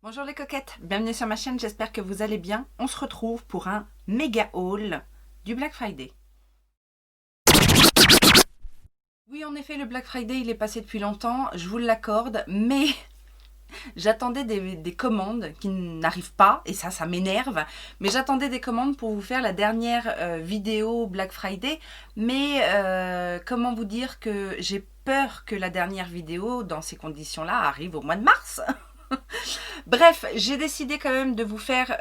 Bonjour les coquettes, bienvenue sur ma chaîne, j'espère que vous allez bien. On se retrouve pour un méga haul du Black Friday. Oui, en effet, le Black Friday, il est passé depuis longtemps, je vous l'accorde, mais j'attendais des commandes qui n'arrivent pas, et ça m'énerve, mais j'attendais des commandes pour vous faire la dernière vidéo Black Friday, mais comment vous dire que j'ai peur que la dernière vidéo, dans ces conditions-là, arrive au mois de mars. Bref, j'ai décidé quand même de vous faire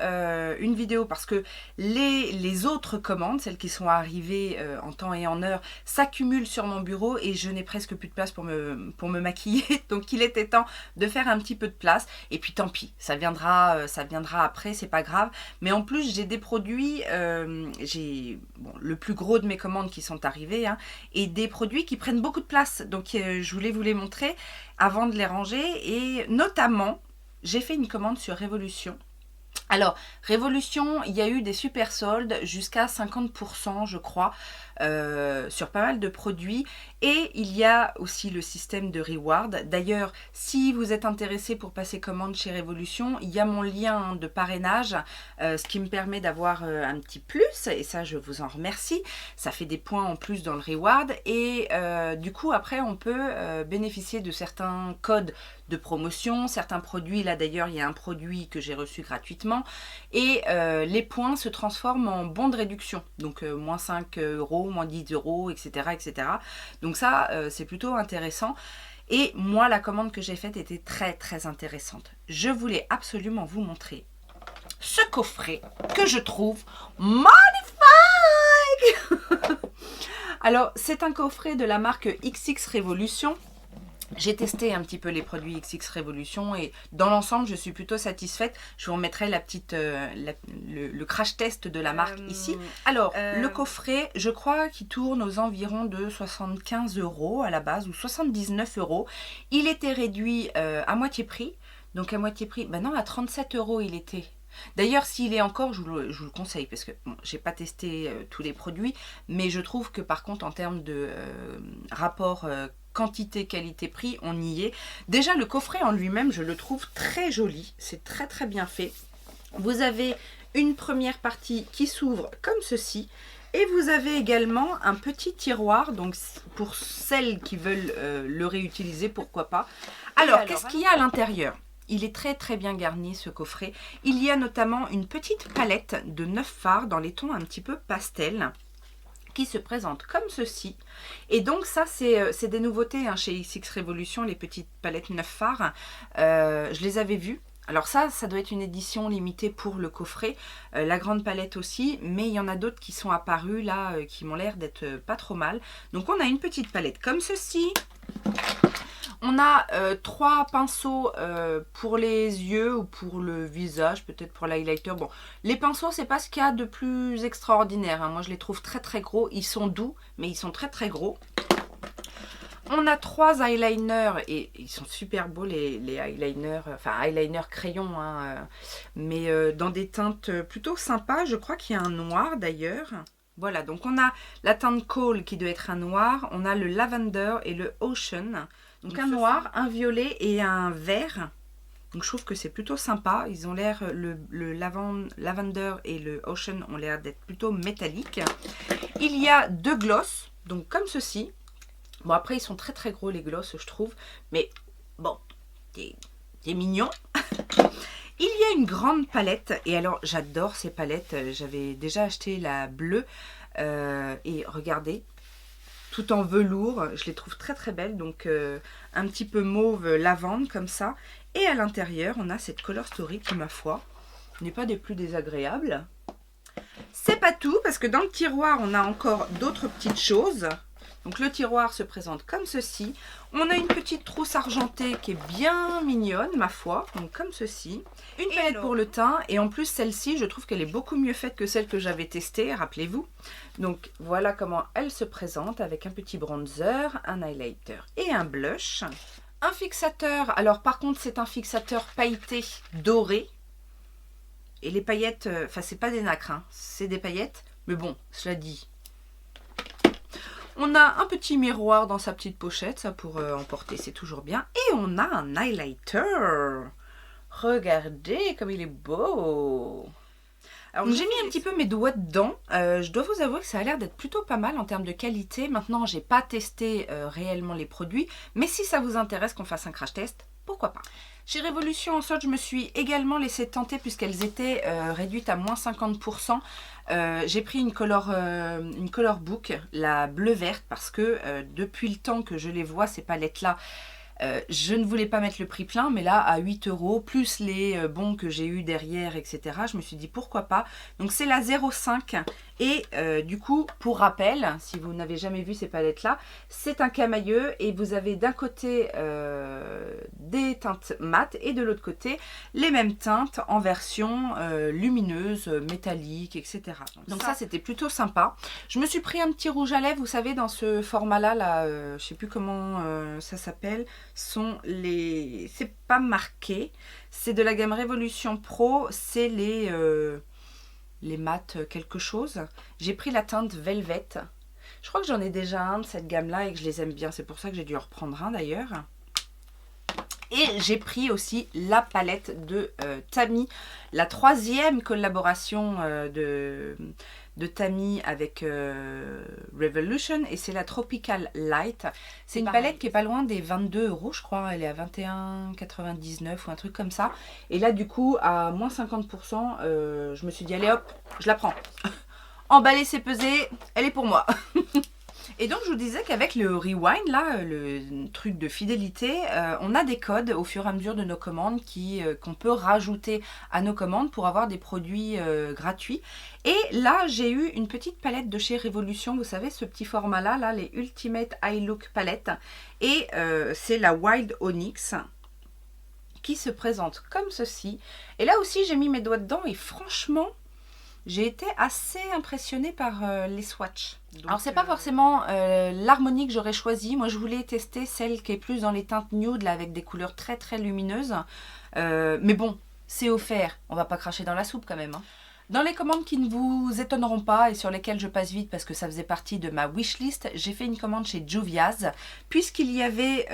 une vidéo parce que les autres commandes, celles qui sont arrivées en temps et en heure, s'accumulent sur mon bureau et je n'ai presque plus de place pour me maquiller. Donc il était temps de faire un petit peu de place. Et puis tant pis, ça viendra après, c'est pas grave. Mais en plus, j'ai des produits, j'ai le plus gros de mes commandes qui sont arrivées, hein, et des produits qui prennent beaucoup de place. Donc je voulais vous les montrer avant de les ranger et notamment j'ai fait une commande sur Révolution. Alors, Révolution, il y a eu des super soldes jusqu'à 50% je crois sur pas mal de produits et il y a aussi le système de reward. D'ailleurs, si vous êtes intéressé pour passer commande chez Révolution, il y a mon lien de parrainage, ce qui me permet d'avoir un petit plus et ça je vous en remercie. Ça fait des points en plus dans le reward et du coup après on peut bénéficier de certains codes de promotion, certains produits. Là d'ailleurs il y a un produit que j'ai reçu gratuitement et les points se transforment en bons de réduction, donc moins 5 euros, moins 10 euros, etc. etc. Donc ça c'est plutôt intéressant et moi la commande que j'ai faite était très intéressante. Je voulais absolument vous montrer ce coffret que je trouve magnifique. Alors c'est un coffret de la marque XX Révolution. J'ai testé un petit peu les produits XX Révolution et dans l'ensemble, je suis plutôt satisfaite. Je vous remettrai le crash test de la marque ici. Alors, le coffret, je crois qu'il tourne aux environs de 75 euros à la base ou 79 euros. Il était réduit à moitié prix. Donc à moitié prix, ben non, à 37 euros il était. D'ailleurs, s'il est encore, je vous le conseille parce que bon, j'ai pas testé tous les produits, mais je trouve que par contre en termes de rapport quantité, qualité, prix, on y est. Déjà, le coffret en lui-même, je le trouve très joli. C'est très bien fait. Vous avez une première partie qui s'ouvre comme ceci. Et vous avez également un petit tiroir, donc pour celles qui veulent le réutiliser, pourquoi pas. Alors qu'est-ce qu'il y a à l'intérieur ? Il est très bien garni ce coffret. Il y a notamment une petite palette de 9 fards dans les tons un petit peu pastel qui se présente comme ceci. Et donc ça c'est des nouveautés hein, chez XX Révolution, les petites palettes 9 fards. Je les avais vues. Alors ça doit être une édition limitée pour le coffret, la grande palette aussi, mais il y en a d'autres qui sont apparues là, qui m'ont l'air d'être pas trop mal. Donc on a une petite palette comme ceci. On a 3 pinceaux pour les yeux ou pour le visage, peut-être pour l'highlighter. Bon, les pinceaux, c'est pas ce qu'il y a de plus extraordinaire. Hein. Moi, je les trouve très gros. Ils sont doux, mais ils sont très gros. On a 3 eyeliners et ils sont super beaux les eyeliners, enfin eyeliner crayon, hein, mais dans des teintes plutôt sympas. Je crois qu'il y a un noir d'ailleurs. Voilà, donc on a la teinte Coal qui doit être un noir. On a le Lavender et le Ocean. Donc un noir, un violet et un vert. Donc je trouve que c'est plutôt sympa. Ils ont l'air, le lavender et le ocean ont l'air d'être plutôt métalliques. Il y a 2 glosses, donc comme ceci. Bon après ils sont très gros les glosses je trouve. Mais bon, c'est mignon. Il y a une grande palette. Et alors j'adore ces palettes. J'avais déjà acheté la bleue. Et regardez. Tout en velours, je les trouve très belles, donc un petit peu mauve lavande comme ça. Et à l'intérieur, on a cette Color Story qui, ma foi, n'est pas des plus désagréables. C'est pas tout, parce que dans le tiroir, on a encore d'autres petites choses. Donc le tiroir se présente comme ceci. On a une petite trousse argentée qui est bien mignonne, ma foi. Donc comme ceci. Une palette pour le teint. Et en plus, celle-ci, je trouve qu'elle est beaucoup mieux faite que celle que j'avais testée, rappelez-vous. Donc voilà comment elle se présente avec un petit bronzer, un highlighter et un blush. Un fixateur. Alors par contre, c'est un fixateur pailleté doré. Et les paillettes, enfin c'est pas des nacres, hein, c'est des paillettes. Mais bon, cela dit... On a un petit miroir dans sa petite pochette, ça pour emporter, c'est toujours bien. Et on a un highlighter. Regardez comme il est beau. Alors j'ai mis un petit peu mes doigts dedans. Je dois vous avouer que ça a l'air d'être plutôt pas mal en termes de qualité. Maintenant, j'ai pas testé réellement les produits, mais si ça vous intéresse qu'on fasse un crash test, pourquoi pas. Chez Révolution en solde, je me suis également laissé tenter puisqu'elles étaient réduites à moins 50%. J'ai pris une color book, la bleu verte, parce que depuis le temps que je les vois, ces palettes-là, je ne voulais pas mettre le prix plein, mais là à 8 €, plus les bons que j'ai eu derrière, etc. Je me suis dit pourquoi pas. Donc c'est la 0,5 et du coup, pour rappel, si vous n'avez jamais vu ces palettes-là, c'est un camailleux et vous avez d'un côté des teintes mates et de l'autre côté les mêmes teintes en version lumineuse, métallique, etc. Donc ça c'était plutôt sympa. Je me suis pris un petit rouge à lèvres, vous savez, dans ce format-là, là, je sais plus comment ça s'appelle. C'est pas marqué, c'est de la gamme Révolution Pro, c'est les mat quelque chose. J'ai pris la teinte Velvet. Je crois que j'en ai déjà un de cette gamme-là et que je les aime bien. C'est pour ça que j'ai dû en reprendre un d'ailleurs. Et j'ai pris aussi la palette de Tami, la 3e collaboration de Tami avec Revolution, et c'est la Tropical Light. C'est une palette qui est pas loin des 22 €, je crois. Elle est à 21,99 ou un truc comme ça. Et là, du coup, à moins 50%, je me suis dit, allez hop, je la prends. Emballer, c'est peser, elle est pour moi. Et donc je vous disais qu'avec le Rewind, là, le truc de fidélité, on a des codes au fur et à mesure de nos commandes qu'on peut rajouter à nos commandes pour avoir des produits gratuits. Et là, j'ai eu une petite palette de chez Révolution, vous savez, ce petit format-là, là, les Ultimate Eye Look Palette. Et c'est la Wild Onyx qui se présente comme ceci. Et là aussi, j'ai mis mes doigts dedans et franchement, j'ai été assez impressionnée par les swatchs. Donc, alors c'est pas forcément l'harmonie que j'aurais choisi. Moi je voulais tester celle qui est plus dans les teintes nude là, avec des couleurs très très lumineuses. Mais bon, c'est offert. On va pas cracher dans la soupe quand même. Hein. Dans les commandes qui ne vous étonneront pas et sur lesquelles je passe vite parce que ça faisait partie de ma wishlist, j'ai fait une commande chez Juvia's puisqu'il y avait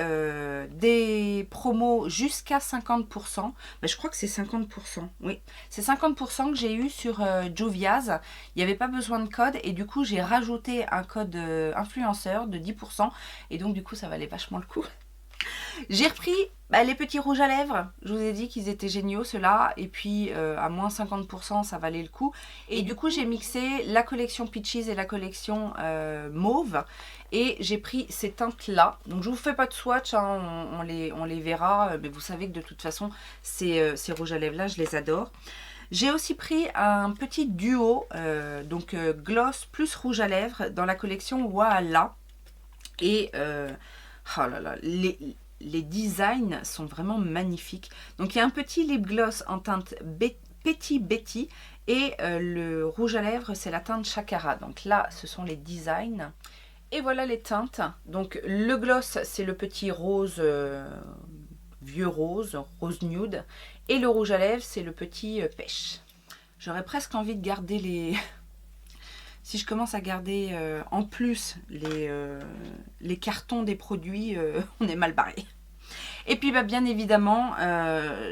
des promos jusqu'à 50%. Mais je crois que c'est 50%. Oui, c'est 50% que j'ai eu sur Juvia's. Il n'y avait pas besoin de code et du coup j'ai rajouté un code influenceur de 10% et donc du coup ça valait vachement le coup. J'ai repris les petits rouges à lèvres, je vous ai dit qu'ils étaient géniaux ceux-là, et puis à moins 50% ça valait le coup. Et du coup j'ai mixé la collection Peaches et la collection Mauve, et j'ai pris ces teintes-là. Donc je vous fais pas de swatch, hein, on les verra, mais vous savez que de toute façon ces rouges à lèvres-là je les adore. J'ai aussi pris un petit duo, donc gloss plus rouge à lèvres dans la collection Waala, et... oh là là, les designs sont vraiment magnifiques. Donc il y a un petit lip gloss en teinte Petit Betty et le rouge à lèvres c'est la teinte Shakara. Donc là ce sont les designs. Et voilà les teintes. Donc le gloss c'est le petit rose, vieux rose nude. Et le rouge à lèvres c'est le petit pêche. J'aurais presque envie de garder les... Si je commence à garder en plus les cartons des produits, on est mal barré. Et puis bien évidemment,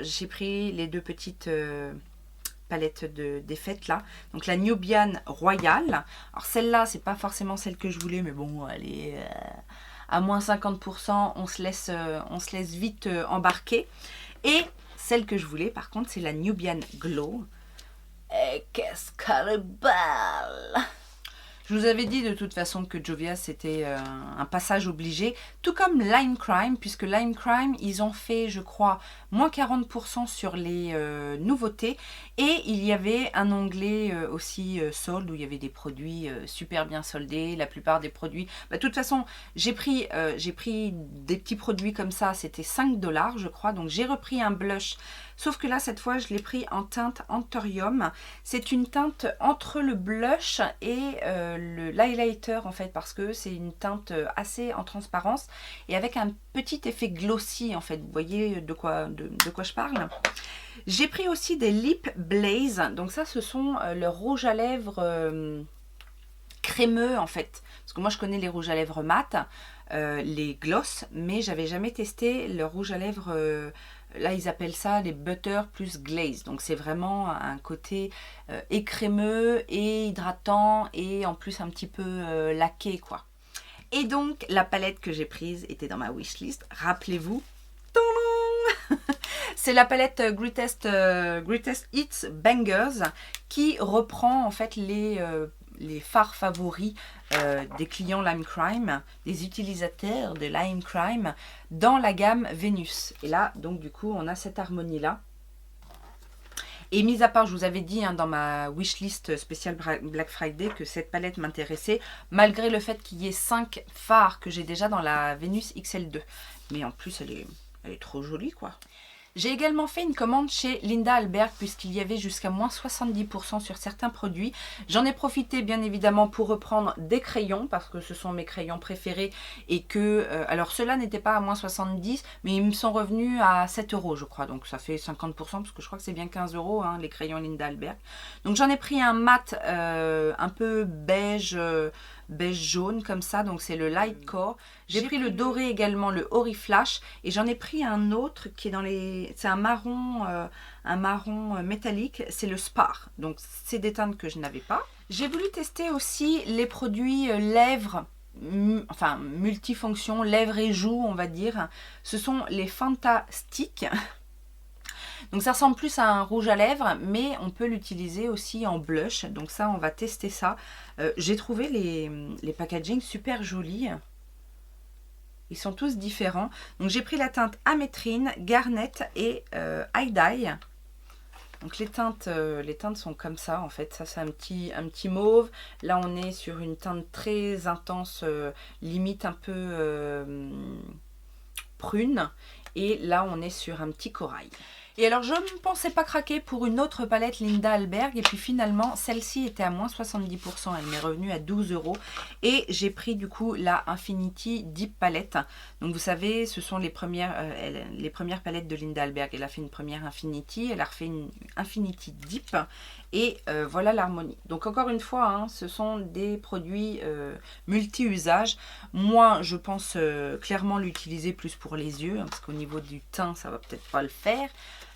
j'ai pris les deux petites palettes des fêtes là. Donc la Nubian Royal. Alors celle-là, c'est pas forcément celle que je voulais, mais bon, elle est à moins 50%, on se laisse vite embarquer. Et celle que je voulais, par contre, c'est la Nubian Glow. Et qu'est-ce qu'elle est belle! Je vous avais dit de toute façon que Juvia's c'était un passage obligé, tout comme Lime Crime, puisque Lime Crime, ils ont fait, je crois, moins 40% sur les nouveautés, et il y avait un onglet aussi solde, où il y avait des produits super bien soldés, la plupart des produits... de toute façon, j'ai pris des petits produits comme ça, c'était 5 $, je crois, donc j'ai repris un blush. Sauf que là, cette fois, je l'ai pris en teinte Anthurium. C'est une teinte entre le blush et l'highlighter, en fait, parce que c'est une teinte assez en transparence et avec un petit effet glossy, en fait. Vous voyez de quoi je parle? J'ai pris aussi des Lip Blaze. Donc ça, ce sont le rouge à lèvres crémeux, en fait. Parce que moi, je connais les rouges à lèvres mat, les gloss, mais j'avais jamais testé le rouge à lèvres là ils appellent ça les butter plus glaze. Donc c'est vraiment un côté écrémeux et hydratant et en plus un petit peu laqué quoi. Et donc la palette que j'ai prise était dans ma wishlist. Rappelez-vous, c'est la palette Greatest Hits Bangers qui reprend en fait les fards favoris des clients Lime Crime, des utilisateurs de Lime Crime dans la gamme Vénus. Et là, donc du coup, on a cette harmonie-là. Et mis à part, je vous avais dit dans ma wishlist spéciale Black Friday que cette palette m'intéressait, malgré le fait qu'il y ait 5 fards que j'ai déjà dans la Vénus XL2. Mais en plus, elle est trop jolie, quoi. J'ai également fait une commande chez Linda Alberg puisqu'il y avait jusqu'à moins 70% sur certains produits. J'en ai profité bien évidemment pour reprendre des crayons parce que ce sont mes crayons préférés et que, alors ceux-là n'étaient pas à moins 70 mais ils me sont revenus à 7 € je crois. Donc ça fait 50% parce que je crois que c'est bien 15 € les crayons Linda Alberg. Donc j'en ai pris un mat un peu beige jaune comme ça, donc c'est le Light Core. J'ai pris le doré également, le Oriflash, et j'en ai pris un autre qui est dans les... c'est un marron métallique, c'est le Spar. Donc c'est des teintes que je n'avais pas. J'ai voulu tester aussi les produits lèvres, enfin multifonctions, lèvres et joues on va dire. Ce sont les Fantastic. Donc ça ressemble plus à un rouge à lèvres, mais on peut l'utiliser aussi en blush. Donc ça, on va tester ça. J'ai trouvé les packaging super jolis. Ils sont tous différents. Donc j'ai pris la teinte Amétrine, Garnet et High Dye. Donc les teintes sont comme ça en fait. Ça c'est un petit mauve. Là on est sur une teinte très intense, limite un peu prune. Et là on est sur un petit corail. Et alors je ne pensais pas craquer pour une autre palette Linda Alberg et puis finalement celle-ci était à moins 70%, elle m'est revenue à 12 € et j'ai pris du coup la Infinity Deep Palette. Donc vous savez ce sont les premières palettes de Linda Alberg, elle a fait une première Infinity, elle a refait une Infinity Deep et voilà l'harmonie. Donc encore une fois ce sont des produits multi-usages. Moi je pense clairement l'utiliser plus pour les yeux parce qu'au niveau du teint ça va peut-être pas le faire.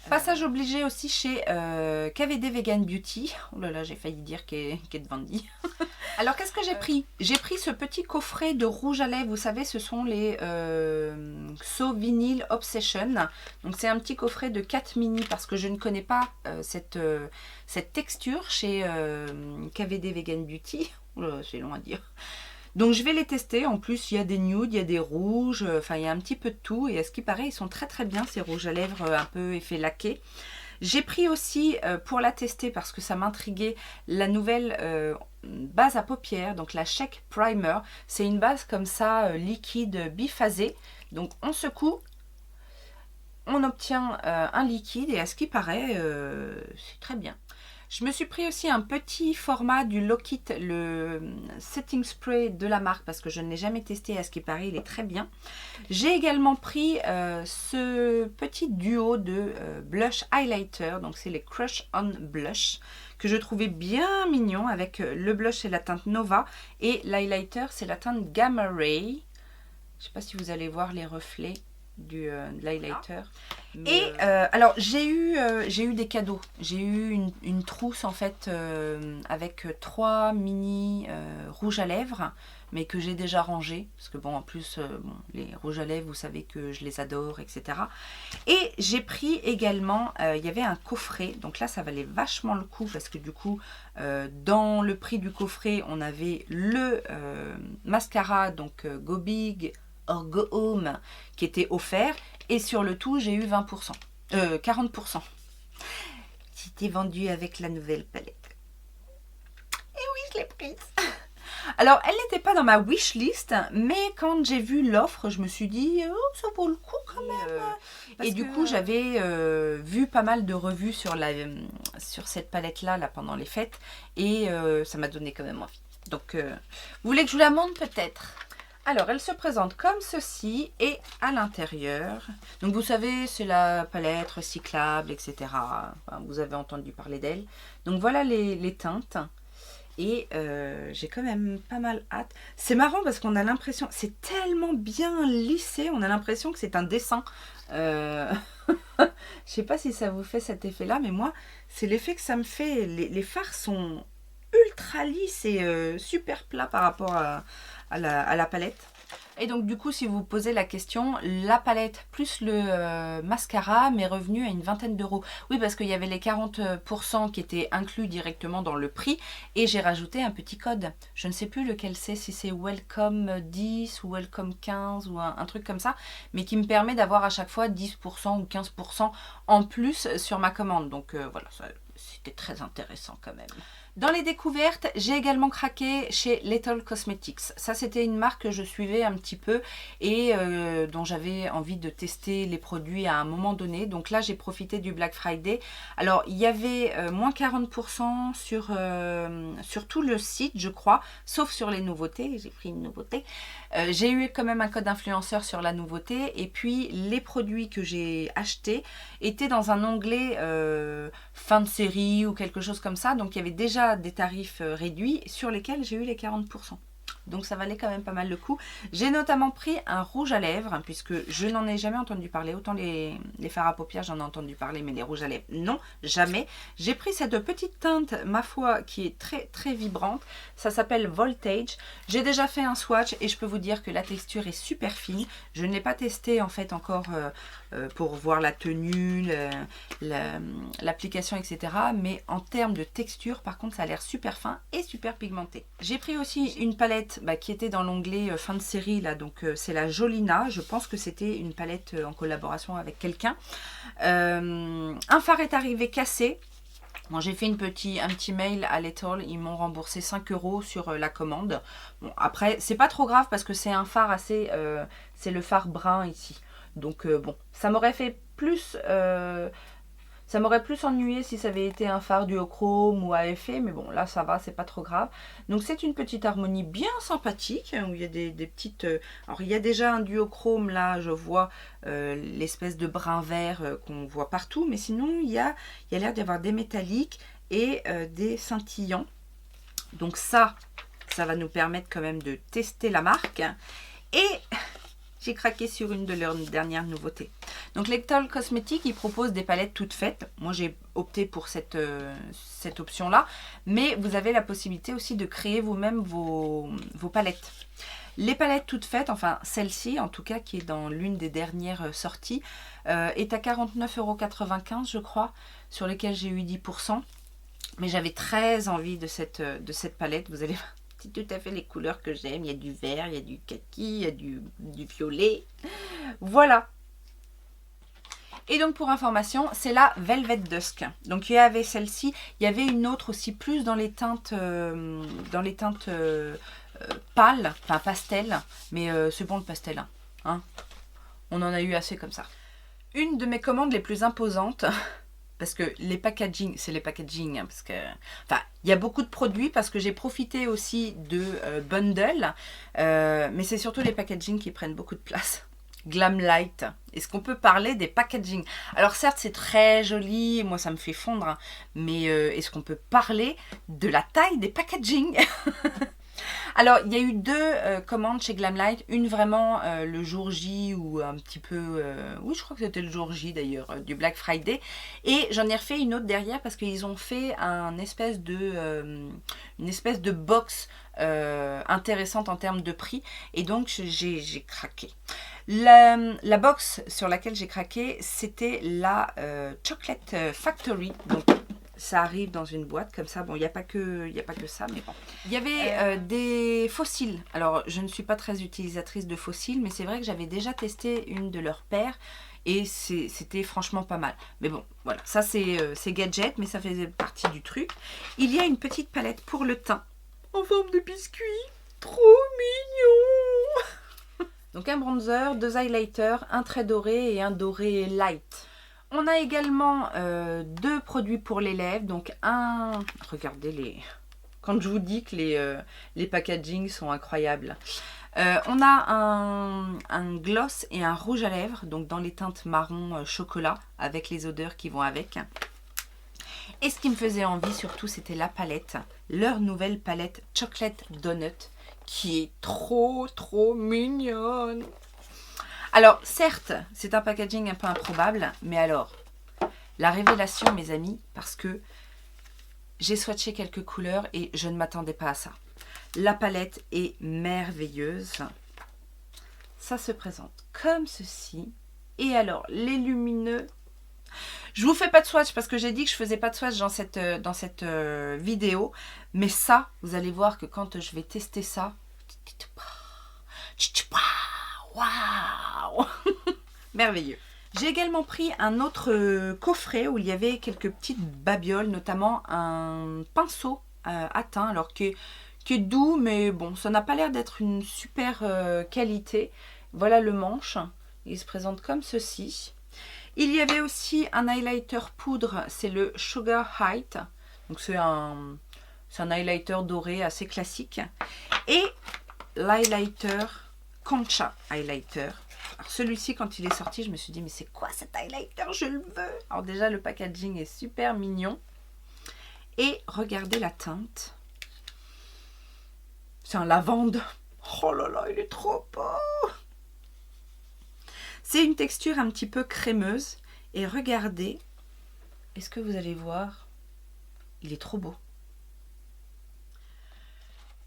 Passage obligé aussi chez KVD Vegan Beauty. Oh là là, j'ai failli dire Kate Von D. Alors qu'est-ce que j'ai pris? J'ai pris ce petit coffret de rouge à lèvres. Vous savez, ce sont les So Vinyl Obsession. Donc c'est un petit coffret de 4 mini parce que je ne connais pas cette texture chez KVD Vegan Beauty. Oh là là, c'est long à dire. Donc je vais les tester, en plus il y a des nudes, il y a des rouges, enfin il y a un petit peu de tout et à ce qui paraît ils sont très très bien ces rouges à lèvres un peu effet laqué. J'ai pris aussi pour la tester parce que ça m'intriguait la nouvelle base à paupières, donc la Shake Primer. C'est une base comme ça liquide biphasée, donc on secoue, on obtient un liquide et à ce qui paraît c'est très bien. Je me suis pris aussi un petit format du Lockit, le setting spray de la marque parce que je ne l'ai jamais testé, à ce qui paraît il est très bien. J'ai également pris ce petit duo de blush highlighter, donc c'est les Crush on Blush, que je trouvais bien mignon avec le blush c'est la teinte Nova et l'highlighter c'est la teinte Gamma Ray. Je ne sais pas si vous allez voir les reflets de l'highlighter. Et alors j'ai eu des cadeaux. J'ai eu une trousse en fait avec 3 mini rouges à lèvres, mais que j'ai déjà rangé parce que bon en plus les rouges à lèvres vous savez que je les adore, etc. Et j'ai pris également il y avait un coffret, donc là ça valait vachement le coup parce que du coup dans le prix du coffret on avait le mascara donc Go Big or Go Home qui était offert et sur le tout j'ai eu 20%, 40%. C'était vendu avec la nouvelle palette. Et oui, je l'ai prise. Alors, elle n'était pas dans ma wishlist, mais quand j'ai vu l'offre, je me suis dit, oh, ça vaut le coup quand même. Et du coup, j'avais vu pas mal de revues sur cette palette-là pendant les fêtes, et ça m'a donné quand même envie. Donc, vous voulez que je vous la montre peut-être? Alors, elle se présente comme ceci et à l'intérieur. Donc, vous savez, c'est la palette recyclable, etc. Enfin, vous avez entendu parler d'elle. Donc, voilà les teintes. Et j'ai quand même pas mal hâte. C'est marrant parce qu'on a l'impression, c'est tellement bien lissé, on a l'impression que c'est un dessin. Je sais pas si ça vous fait cet effet-là, mais moi, c'est l'effet que ça me fait. Les fards sont ultra lisses et super plats par rapport à la palette. Et donc du coup, si vous vous posez la question, la palette plus le mascara m'est revenu à une vingtaine d'euros. Oui, parce qu'il y avait les 40% qui étaient inclus directement dans le prix et j'ai rajouté un petit code. Je ne sais plus lequel c'est, si c'est Welcome 10 ou Welcome 15 ou un truc comme ça, mais qui me permet d'avoir à chaque fois 10% ou 15% en plus sur ma commande. Donc voilà, c'était très intéressant quand même. Dans les découvertes, j'ai également craqué chez Little Cosmetics. Ça, c'était une marque que je suivais un petit peu et dont j'avais envie de tester les produits à un moment donné. Donc là, j'ai profité du Black Friday. Alors, il y avait moins 40% sur tout le site, je crois, sauf sur les nouveautés. J'ai pris une nouveauté. J'ai eu quand même un code influenceur sur la nouveauté. Et puis, les produits que j'ai achetés étaient dans un onglet fin de série ou quelque chose comme ça. Donc, il y avait déjà des tarifs réduits sur lesquels j'ai eu les 40%. Donc ça valait quand même pas mal le coup. J'ai notamment pris un rouge à lèvres, puisque je n'en ai jamais entendu parler. Autant les fards à paupières, j'en ai entendu parler, mais les rouges à lèvres, non, jamais. J'ai pris cette petite teinte, ma foi, qui est très très vibrante. Ça s'appelle Voltage. J'ai déjà fait un swatch et je peux vous dire que la texture est super fine. Je ne l'ai pas testé en fait encore pour voir la tenue, l'application, etc. Mais en termes de texture, par contre, ça a l'air super fin et super pigmenté. J'ai pris aussi une palette qui était dans l'onglet fin de série, là, donc c'est la Jolina. Je pense que c'était une palette en collaboration avec quelqu'un. Un fard est arrivé cassé. Bon, j'ai fait un petit mail à Little, ils m'ont remboursé 5 € sur la commande. Bon, après, c'est pas trop grave parce que c'est un fard assez... c'est le fard brun ici. Donc bon, ça m'aurait fait plus... ça m'aurait plus ennuyé si ça avait été un fard duochrome ou à effet, mais bon, là ça va, c'est pas trop grave. Donc c'est une petite harmonie bien sympathique, où il y a des petites... alors il y a déjà un duochrome, là je vois l'espèce de brun vert qu'on voit partout, mais sinon il y a l'air d'y avoir des métalliques et des scintillants. Donc ça va nous permettre quand même de tester la marque. Et... j'ai craqué sur une de leurs dernières nouveautés. Donc Little Cosmetics, ils proposent des palettes toutes faites. Moi, j'ai opté pour cette option-là. Mais vous avez la possibilité aussi de créer vous-même vos palettes. Les palettes toutes faites, enfin celle-ci en tout cas, qui est dans l'une des dernières sorties, est à 49,95 € je crois, sur lesquelles j'ai eu 10%. Mais j'avais très envie de cette palette, vous allez voir. C'est tout à fait les couleurs que j'aime. Il y a du vert, il y a du kaki, il y a du violet. Voilà. Et donc pour information, c'est la Velvet Dusk. Donc il y avait celle-ci. Il y avait une autre aussi plus dans les teintes, pâles, enfin pastel. Mais c'est bon le pastel. Hein. On en a eu assez comme ça. Une de mes commandes les plus imposantes... parce que les packaging, c'est les packaging, parce que, enfin, il y a beaucoup de produits, parce que j'ai profité aussi de bundle, mais c'est surtout les packaging qui prennent beaucoup de place. Glamlite. Est-ce qu'on peut parler des packaging? Alors certes, c'est très joli, moi ça me fait fondre, hein, mais est-ce qu'on peut parler de la taille des packaging? Alors, il y a eu deux commandes chez Glamlite. Une vraiment le jour J ou un petit peu... oui, je crois que c'était le jour J d'ailleurs, du Black Friday. Et j'en ai refait une autre derrière parce qu'ils ont fait une espèce de box intéressante en termes de prix. Et donc, j'ai craqué. La box sur laquelle j'ai craqué, c'était la Chocolate Factory. Donc, ça arrive dans une boîte comme ça. Bon, il n'y a pas que ça, mais bon. Il y avait des fossiles. Alors, je ne suis pas très utilisatrice de fossiles, mais c'est vrai que j'avais déjà testé une de leurs paires et c'était franchement pas mal. Mais bon, voilà. Ça, c'est gadget, mais ça faisait partie du truc. Il y a une petite palette pour le teint en forme de biscuit. Trop mignon. Donc, un bronzer, 2 highlighters, un trait doré et un doré light. On a également 2 produits pour les lèvres. Donc regardez quand je vous dis que les packaging sont incroyables. On a un gloss et un rouge à lèvres. Donc dans les teintes marron chocolat avec les odeurs qui vont avec. Et ce qui me faisait envie surtout, c'était la palette. Leur nouvelle palette Chocolate Donut qui est trop mignonne. Alors, certes, c'est un packaging un peu improbable, mais alors, la révélation, mes amis, parce que j'ai swatché quelques couleurs et je ne m'attendais pas à ça. La palette est merveilleuse. Ça se présente comme ceci. Et alors, les lumineux... Je vous fais pas de swatch parce que j'ai dit que je faisais pas de swatch dans cette vidéo. Mais ça, vous allez voir que quand je vais tester ça... Waouh. Merveilleux. J'ai également pris un autre coffret où il y avait quelques petites babioles, notamment un pinceau à teint, alors qui est doux, mais bon, ça n'a pas l'air d'être une super qualité. Voilà le manche, il se présente comme ceci. Il y avait aussi un highlighter poudre, c'est le Sugar Height, donc c'est un highlighter doré assez classique. Et l'highlighter Concha Highlighter. Alors celui-ci, quand il est sorti, je me suis dit, mais c'est quoi cet highlighter? Je le veux. Alors déjà, le packaging est super mignon. Et regardez la teinte. C'est un lavande. Oh là là, il est trop beau. C'est une texture un petit peu crémeuse. Et regardez, est-ce que vous allez voir? Il est trop beau.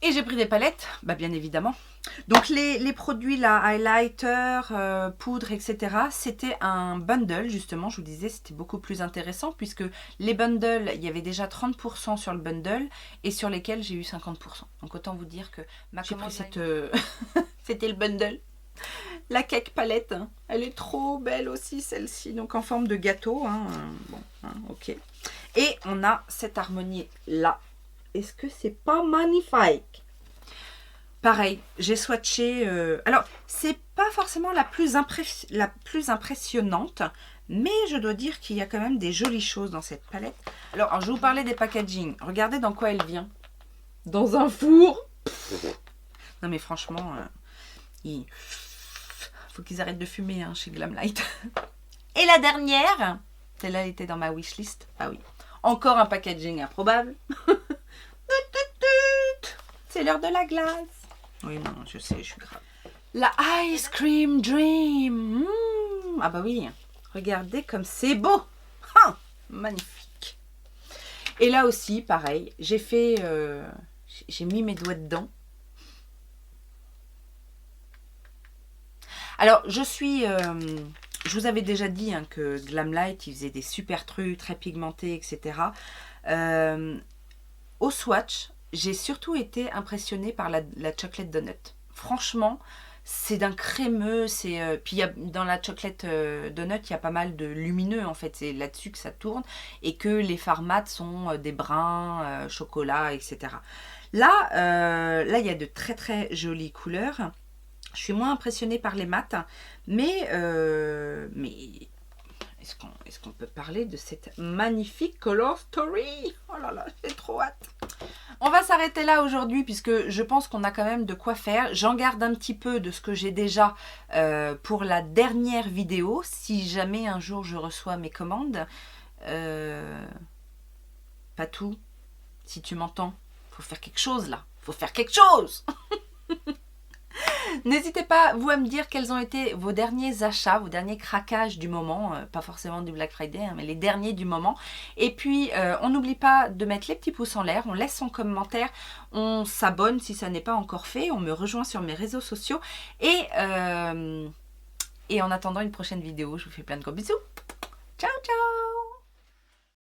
Et j'ai pris des palettes, bah bien évidemment. Donc les produits, là, highlighter, poudre, etc. C'était un bundle, justement, je vous disais, c'était beaucoup plus intéressant puisque les bundles, il y avait déjà 30% sur le bundle et sur lesquels j'ai eu 50%. Donc autant vous dire que ma commande, c'était le bundle. La cake palette, hein. Elle est trop belle aussi celle-ci, donc en forme de gâteau. Hein. Bon, hein, ok. Et on a cette harmonie là. Est-ce que c'est pas magnifique? Pareil, j'ai swatché... alors, c'est pas forcément la plus impressionnante, mais je dois dire qu'il y a quand même des jolies choses dans cette palette. Alors, je vous parlais des packaging. Regardez dans quoi elle vient. Dans un four. Non mais franchement, il faut qu'ils arrêtent de fumer hein, chez Glamlight. Et la dernière, celle-là était dans ma wishlist. Ah oui, encore un packaging improbable. C'est l'heure de la glace. Oui, non, je sais, je suis grave. La Ice Cream Dream. Ah bah oui, regardez comme c'est beau. Ah, magnifique. Et là aussi, pareil, j'ai fait... j'ai mis mes doigts dedans. Alors, je vous avais déjà dit hein, que Glamlight, il faisait des super trucs, très pigmentés, etc. Au swatch, j'ai surtout été impressionnée par la chocolate donut. Franchement, c'est d'un crémeux. Puis dans la chocolate donut, il y a pas mal de lumineux en fait. C'est là-dessus que ça tourne. Et que les fards mat sont des bruns, chocolat, etc. Là, il y a de très très jolies couleurs. Je suis moins impressionnée par les mats. Mais est-ce qu'on peut parler de cette magnifique Color Story? Oh là là, j'ai trop hâte. On va s'arrêter là aujourd'hui puisque je pense qu'on a quand même de quoi faire. J'en garde un petit peu de ce que j'ai déjà pour la dernière vidéo. Si jamais un jour je reçois mes commandes. Pas tout. Si tu m'entends, faut faire quelque chose là. Faut faire quelque chose. N'hésitez pas, vous, à me dire quels ont été vos derniers achats, vos derniers craquages du moment, pas forcément du Black Friday, hein, mais les derniers du moment. Et puis, on n'oublie pas de mettre les petits pouces en l'air, on laisse son commentaire, on s'abonne si ça n'est pas encore fait, on me rejoint sur mes réseaux sociaux. Et en attendant une prochaine vidéo, je vous fais plein de gros bisous. Ciao, ciao!